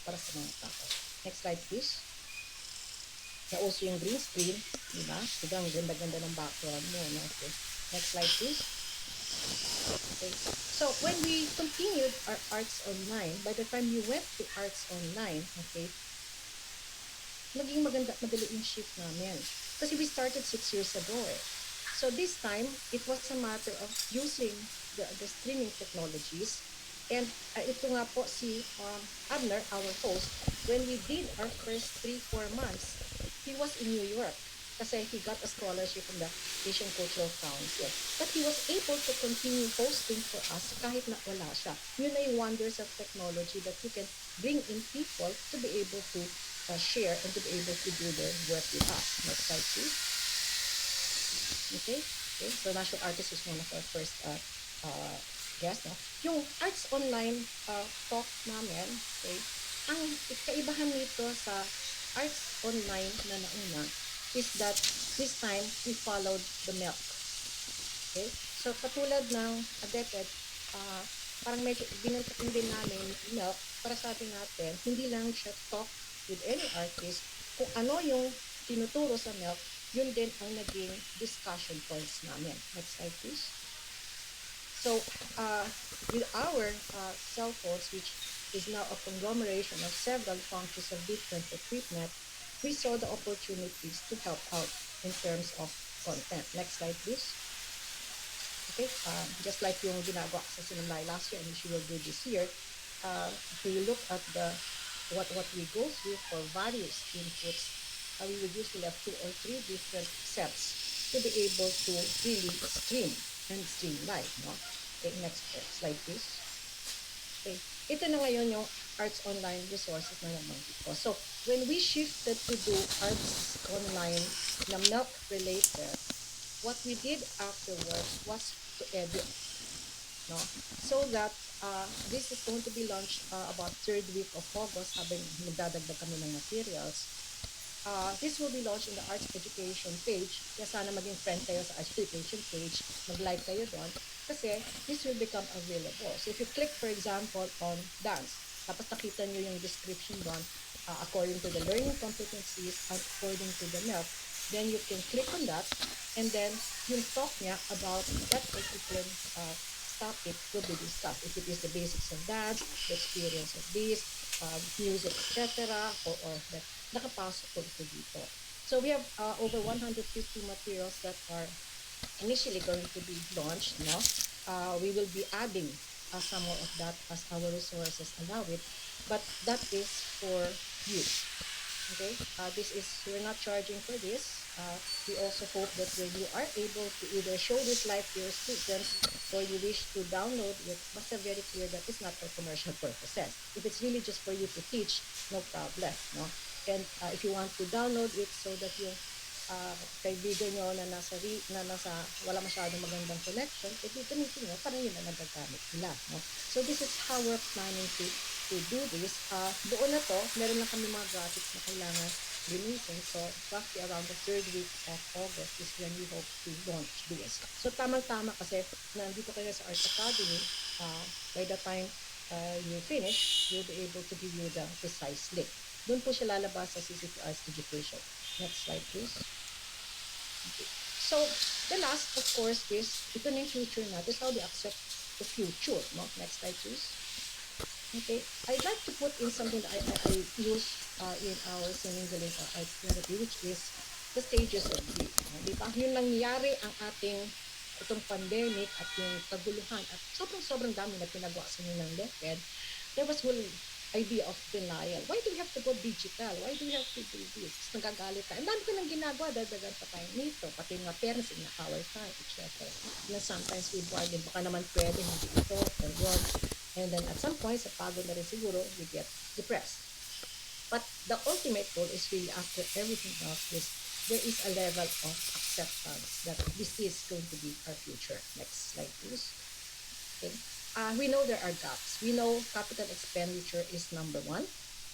para sa mga tao. Next slide please. Nauso yung green screen, diba? Diba, ang ganda-ganda ng background mo, no? Okay. Next slide please. Okay. So, when we continued our arts online, by the time you went to arts online, okay, naging madali yung shift namin. Kasi we started 6 years ago eh. So this time, it was a matter of using the streaming technologies. And ito nga po si Abner, our host, when we did our first 3-4 months, he was in New York kasi he got a scholarship from the Asian Cultural Council. But he was able to continue hosting for us kahit na wala siya. Yun na yung wonders of technology that you can bring in people to be able to share and to be able to do their work with us. Next slide, please. Okay? Okay, so National Artist is one of our first guests. No? Yung Arts Online talk namin, okay, ang kaibahan nito sa Arts Online na nauna is that this time we followed the milk. Okay? So katulad ng ADEPED, parang medyo binantakin din namin milk para sabi natin, hindi lang siya talk with any artist, kung ano yung tinuturo sa milk, yun din ang naging discussion points namin. Next slide, please. So, with our cell phones, which is now a conglomeration of several functions of different equipment, we saw the opportunities to help out in terms of content. Next slide, please. Okay, just like yung ginagawa sa Sinulay last year and which we will do this year, we look at what we go through for various inputs. We would usually have 2 or 3 different sets to be able to really stream and stream live. No? Okay, next slide please. Okay, ito na ngayon yung Arts Online resources na nabanggit ko. So, when we shifted to do Arts Online na milk related, what we did afterwards was to edit, no? So that this is going to be launched about 3rd week of August habang nagdadagdag kami ng materials. This will be launched in the Arts Education page. Kaya sana maging friend kayo sa Arts Education page, mag-like kayo doon, kasi this will become available. So if you click, for example, on dance, tapos nakita nyo yung description doon, according to the learning competencies and according to the milk, then you can click on that, and then yung talk niya about that particular topic will be discussed. If it is the basics of dance, the experience of this, music, etc., or that nakapasok po ito dito. So we have over 150 materials that are initially going to be launched. No? We will be adding some more of that as our resources allow it, but that is for you. Okay, this is, we're not charging for this. We also hope that when you are able to either show this live to your students or you wish to download it, basta very clear that it's not for commercial purposes. If it's really just for you to teach, no problem. No? And if you want to download it so that yung kaibigan nyo na nasa wala masyadong magandang connection, gamitin nyo, parang yun na nagagamit nila. No? So this is how we're planning to do this. Doon na to, meron lang kami mga graphics na kailangan linisin. So roughly around the 3rd week of August is when we hope to launch this. So tamang-tama kasi nandito kayo sa Art Academy, by the time you finish, you'll be able to give you the precise link. Doon po siya lalabas sa CCT Arts Education. Next slide, please. Okay. So, the last, of course, is ito na yung future natin. This is how we accept the future. No? Next slide, please. Okay. I'd like to put in something that I use in our Sinungaling Art Therapy, which is the stages of grief. Di ba? Yung nangyari ang ating itong pandemic at yung kaguluhan at sobrang dami na pinagawa sa ng DepEd, there was whole idea of denial. Why do we have to go digital? Why do we have to do this? Nagagalit tayo. Ang dami ko nang ginagawa, dadagan pa tayo nito. Pati yung mga parents, inakaway tayo, etc. And then sometimes we bargain, baka naman pwede, hindi ito, or yun. And then at some point, sa pagod na rin siguro, we get depressed. But the ultimate goal is really, after everything else, is there is a level of acceptance that this is going to be our future. Next slide, please. Okay. We know there are gaps. We know capital expenditure is number 1.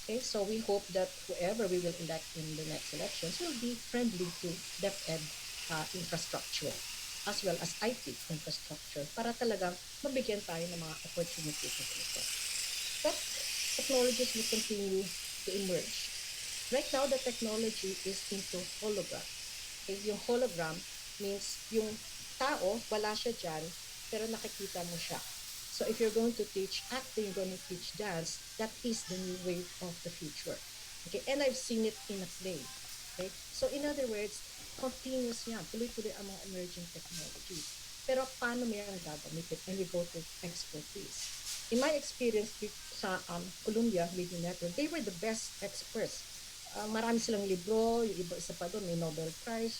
Okay, so we hope that whoever we will elect in the next elections will be friendly to DepEd infrastructure as well as IT infrastructure para talagang mabigyan tayo ng mga opportunities na ito. But technologies will continue to emerge. Right now, the technology is into hologram. Okay? Yung hologram means yung tao, wala siya dyan, pero nakikita mo siya. So if you're going to teach acting, you're going to teach dance, that is the new wave of the future. Okay? And I've seen it in a play. Okay? So in other words, continuous yan. Tuloy-tuloy ang mga emerging technologies. Pero paano mo yan gagamitin? And we go to expertise. In my experience sa Columbia Media Network, they were the best experts. Marami silang libro, yung iba isa pa doon, may Nobel Prize,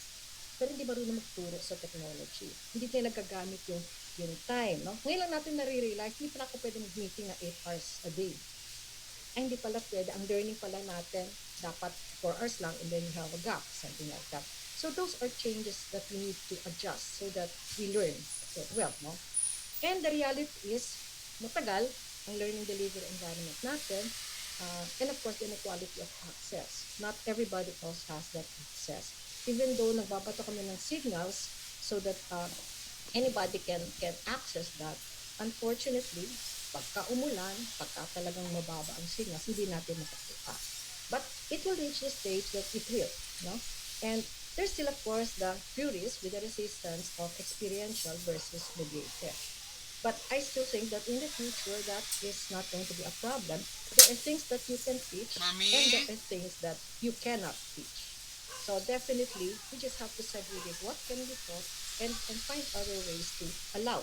pero hindi marunong magturo sa technology. Hindi nila nagagamit yung time. No? Ngayon lang natin nare-realize, hindi pala ako pwede mag-meeting na 8 hours a day. Ay, hindi pala pwede. Ang learning pala natin, dapat 4 hours lang and then you have a gap, something like that. So those are changes that we need to adjust so that we learn well. No? And the reality is, matagal ang learning delivery environment natin, and of course, the inequality of access. Not everybody else has that access. Even though nagbabato kami ng signals so that anybody can access that, unfortunately, pagka umulan, pagka talagang mababa ang signals, hindi natin makakuha. But it will reach the stage that it will. No? And there's still, of course, the theories with the resistance of experiential versus mediated. But I still think that in the future, that is not going to be a problem. There are things that you can teach, Mommy? and there are things that you cannot teach. So definitely, we just have to segregate what can be taught and find other ways to allow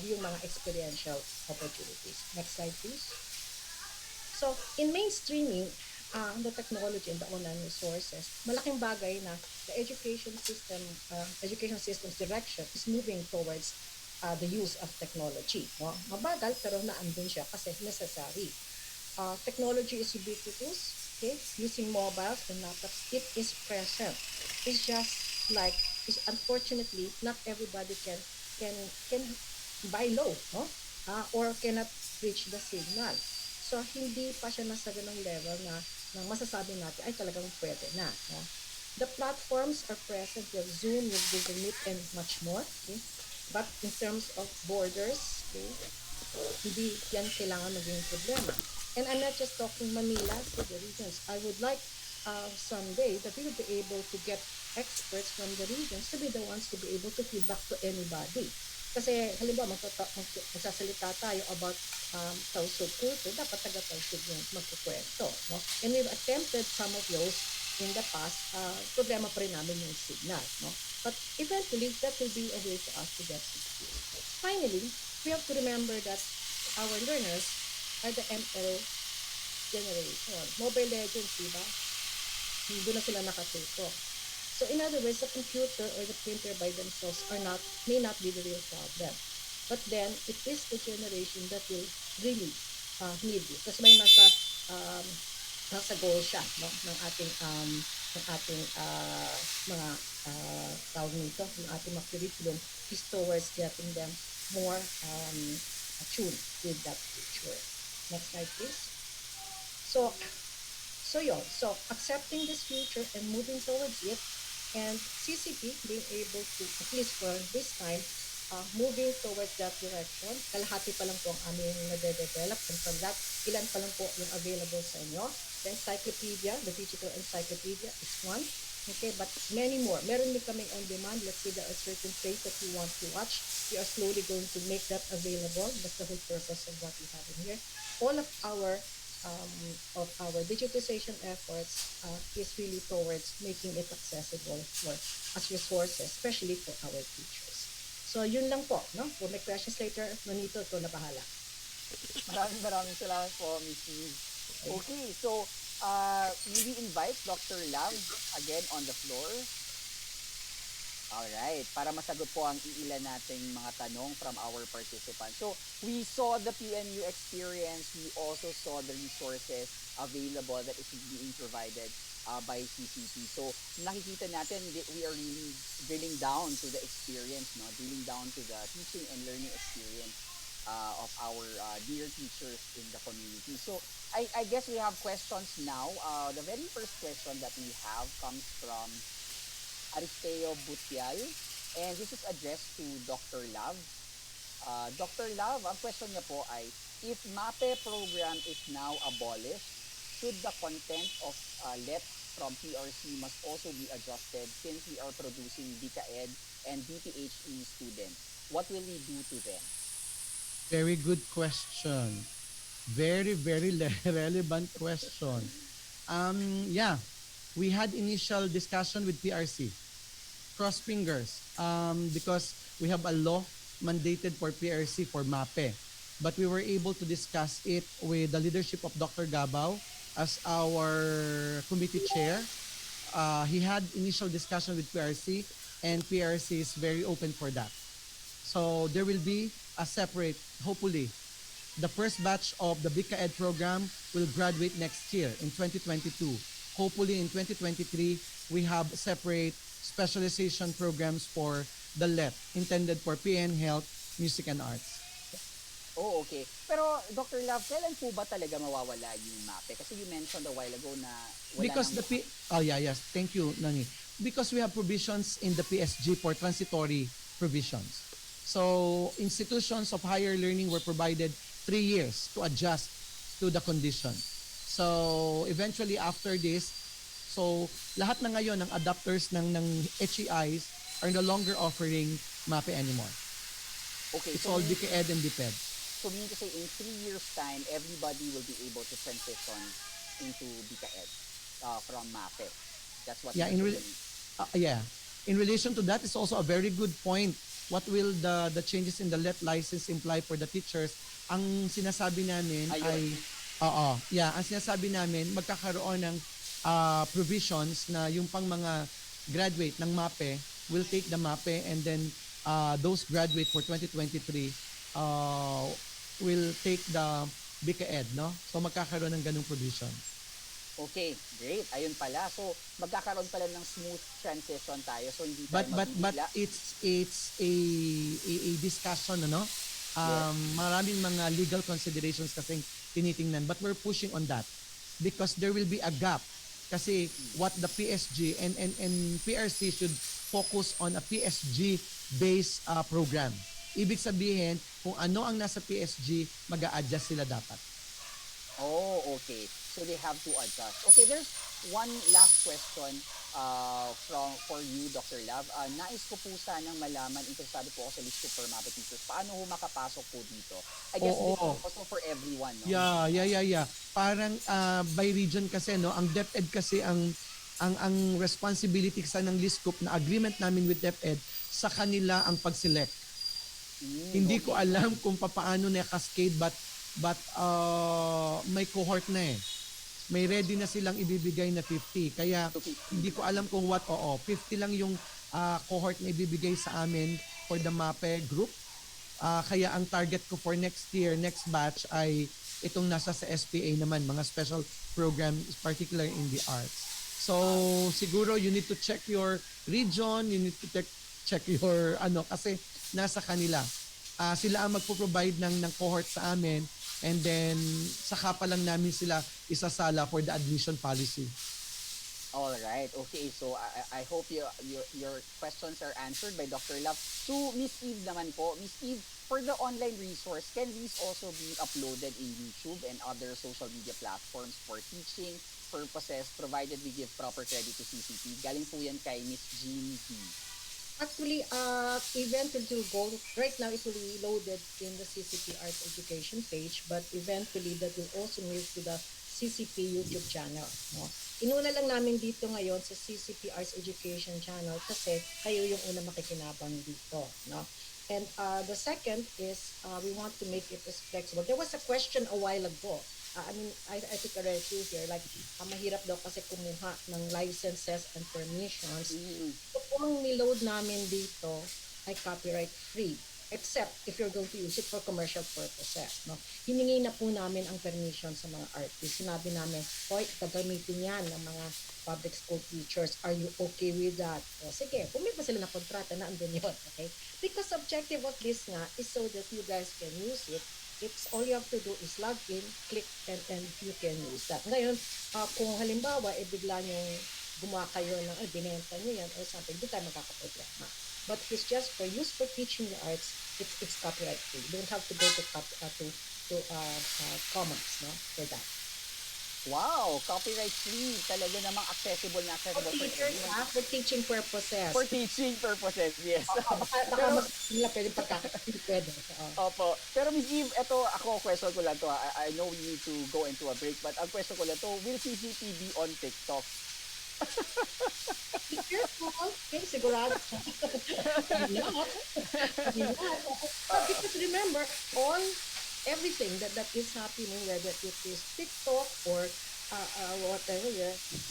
yung mga experiential opportunities. Next slide, please. So, in mainstreaming the technology and the online resources, malaking bagay na the education system's direction is moving towards the use of technology. No? Mabagal, pero naandun siya kasi necessary. Technology is ubiquitous. Okay? Using mobiles and laptops, it is present. It's just like, unfortunately, not everybody can buy low, no? Or cannot reach the signal. So, hindi pa siya nasa ganong level na masasabi natin, ay talagang pwede na. No? The platforms are present. You have Zoom, you have Google Meet, and much more. Okay? But in terms of borders, okay, hindi yan kailangan maging problema. And I'm not just talking Manila to the regions. I would like someday that we will be able to get experts from the regions to be the ones to be able to feedback to anybody. Kasi halimbawa magsasalita tayo about Tausug culture, dapat taga-Tausug yung magkukwento. No? And we've attempted some of those in the past. Problema pa rin namin yung signal. No? But eventually, that will be a way for us to get to school. Finally, we have to remember that our learners are the ML generation. Mobile Legends, diba? Doon na sila nakatuto. So in other words, the computer or the printer by themselves may not be the real problem. But then, it is the generation that will really need this. Kasi may nasa goal siya, no? ng ating mga tawag nito, ng ating mga curriculum is towards getting them more attuned with that future. Next slide, please. So yun. So accepting this future and moving towards it, and CCP being able to, at least for this time, moving towards that direction. Kalahati pa lang po ang aming nade-develop, and from that, ilan pa lang po yung available sa inyo. The encyclopedia, the digital encyclopedia is one. Okay, but many more. Meron din kaming on demand. Let's say there are certain plays that you want to watch. We are slowly going to make that available. That's the whole purpose of what we have in here. All of our digitization efforts is really towards making it accessible as resources, especially for our teachers. So, yun lang po. No? Kung may questions later, Nonito, ito na bahala. Maraming salamat po, Miss Liz. Okay, so maybe invite Dr. Love again on the floor. Alright, para masagot po ang iilan nating mga tanong from our participants. So, we saw the PNU experience. We also saw the resources available that is being provided by CCP. So, nakikita natin we are really drilling down to the experience, no? Drilling down to the teaching and learning experience of our dear teachers in the community. So, I guess we have questions now. The very first question that we have comes from Aristeo Butial, and this is addressed to Dr. Love. Dr. Love, ang question niya po ay, if MAPE program is now abolished, should the content of LET from PRC must also be adjusted since we are producing BICAED and DPHE students? What will we do to them? Very good question. Very, very relevant question. Yeah, we had initial discussion with PRC. Cross fingers. Because we have a law mandated for PRC for MAPE. But we were able to discuss it with the leadership of Dr. Gabao as our committee chair. He had initial discussion with PRC, and PRC is very open for that. So there will be a separate, hopefully, the first batch of the BICAED program will graduate next year in 2022. Hopefully in 2023, we have separate specialization programs for the LEP intended for PN Health, Music and Arts. Oh, okay. Pero Dr. Love, kailan po ba talaga mawawala yung MAPE? Kasi you mentioned a while ago na wala Because nang... oh yeah, yes, thank you, Nani. Because we have provisions in the PSG for transitory provisions. So institutions of higher learning were provided 3 years to adjust to the condition. So eventually after this, so lahat na ngayon ng adapters ng HEIs are no longer offering MAPE anymore. Okay, It's so all DKED and DPED. so meaning to say in 3 years time, everybody will be able to transition into BICAED from MAPE. That's what Yeah, you're saying. yeah. In relation to that, it's also a very good point. What will the changes in the LET license imply for the teachers? Ang sinasabi namin Ayun. ay, yeah, ang sinasabi namin, magkakaroon ng provisions na yung pang mga graduate ng MAPE will take the MAPE, and then those graduate for 2023 will take the BICAED, no? So magkakaroon ng ganung provision. Okay, great. Ayun pala. So, magkakaroon pala ng smooth transition tayo. So, hindi tayo But mabibigla. it's a discussion, ano? Maraming mga legal considerations kasing tinitingnan, but we're pushing on that because there will be a gap kasi what the PSG and PRC should focus on a PSG based program. Ibig sabihin, kung ano ang nasa PSG, mag-a-adjust sila dapat. Oh, okay. So they have to adjust. Okay, there's one last question for you, Dr. Love. Nais ko po sanang malaman, interesado po ako sa list for MAPE teachers. Paano ho makapasok po dito? I guess this is also for everyone, no? Yeah. Parang by region kasi, no, ang DepEd kasi ang responsibility sa ng LISCOP na agreement namin with DepEd, sa kanila ang pag-select. Hindi ko alam kung paano na cascade, but may cohort na eh. May ready na silang ibibigay na 50. Kaya hindi ko alam kung 50 lang yung cohort na ibibigay sa amin for the MAPE group. Kaya ang target ko for next year, next batch ay itong nasa sa SPA naman, mga special program, particular in the arts. So siguro you need to check your region, you need to check your kasi nasa kanila. Sila ang magpo-provide ng cohort sa amin, and then saka pa lang namin sila isasala for the admission policy. All right. Okay. So I hope your questions are answered by Dr. Love. To Miss Eve naman po, Miss Eve, for the online resource, can these also be uploaded in YouTube and other social media platforms for teaching purposes, provided we give proper credit to CCP? Galing po yan kay Miss Jean B. Actually, event will go, right now it will be loaded in the CCP Arts Education page, but eventually that will also move to the CCP YouTube channel. No? Inuna lang namin dito ngayon sa CCP Arts Education channel kasi kayo yung una makikinabang dito. No? And the second is we want to make it as flexible. There was a question a while ago. I think I read through here, like, mahirap daw kasi kumuha ng licenses and permissions. So, kung niload namin dito ay copyright free, except if you're going to use it for commercial purposes. No? Hiningi na po namin ang permission sa mga artists. Sinabi namin, hoy, gagamitin yan ng mga public school teachers. Are you okay with that? O, sige, kung may pa sila na kontrata na andun yun. Okay? Because objective of this nga is so that you guys can use it. It's all you have to do is log in, click, and you can use that. Ngayon, kung halimbawa, bigla nyong gumawa kayo ng, binenta nyo yan or something, di tayo magkakaproblema. But if it's just for use for teaching the arts, it's copyright free. You don't have to go to to comments, no, for that. Wow, copyright free. Talaga namang accessible na For accessible for teachers, everyone. for teaching purposes. For teaching purposes, yes. Baka Pero, mas nila pwede pwede. opo. Pero Miss Eve, ito ako, question ko lang to. I know we need to go into a break, but ang question ko lang to, will CCTV on TikTok? Be careful. Okay, sigurado. Not. But because remember, everything that is happening, whether it is TikTok or whatever,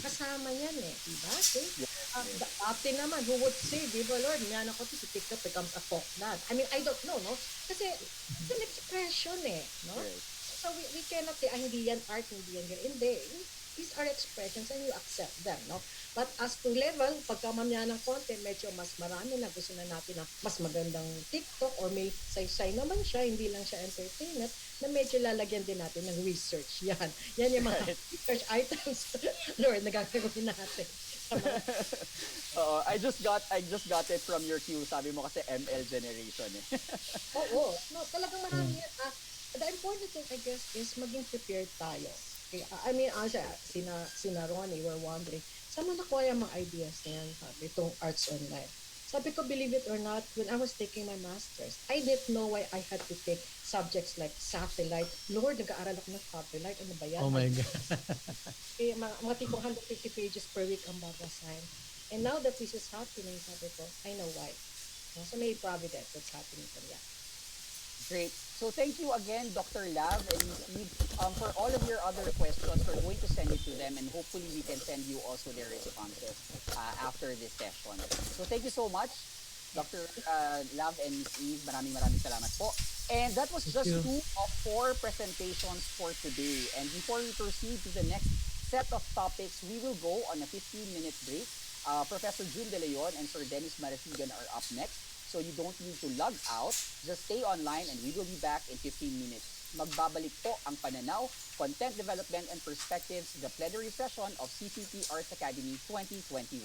kasama yan eh. Diba? Okay? Dati naman, who would say, di ba Lord, yan ako to, si TikTok becomes a folk that. I mean, I don't know, no? Kasi it's an expression eh, no? Right. So we cannot say, hindi yan art, hindi yan ganyan. Hindi. These are expressions and you accept them, no? But as to level, pagka mamaya ng content, medyo mas marami na gusto na natin ng mas magandang TikTok or may say naman siya, hindi lang siya entertainment, na medyo lalagyan din natin ng research. Yan. Yan yung mga research items, Lord, nagagawin natin. I just got it from your cue. Sabi mo kasi ML generation eh. Oo. No, talagang marami yan. The important thing, I guess, is maging prepared tayo. Okay, I mean, sina Ronnie were wondering, saan mo nakuha yung mga ideas na yan, itong arts online? Sabi ko, believe it or not, when I was taking my master's, I didn't know why I had to take subjects like satellite. Lord, nag-aaral ako ng satellite. Ano ba yan? Oh my God. Kaya mga tipong 150 pages per week ang babasahin. And now that this is happening, sabi ko, I know why. So may providence that's happening from that. Great. So thank you again, Dr. Lav and Ms. Eve. For all of your other questions, we're going to send it to them and hopefully we can send you also their responses after this session. So thank you so much, Dr. Lav and Ms. Eve. Maraming salamat po. And that was just 2 of 4 presentations for today. And before we proceed to the next set of topics, we will go on a 15-minute break. Professor June De Leon and Sir Dennis Marasigan are up next. So you don't need to log out. Just stay online and we will be back in 15 minutes. Magbabalik po ang pananaw, content development and perspectives, the plenary session of CCT Arts Academy 2021.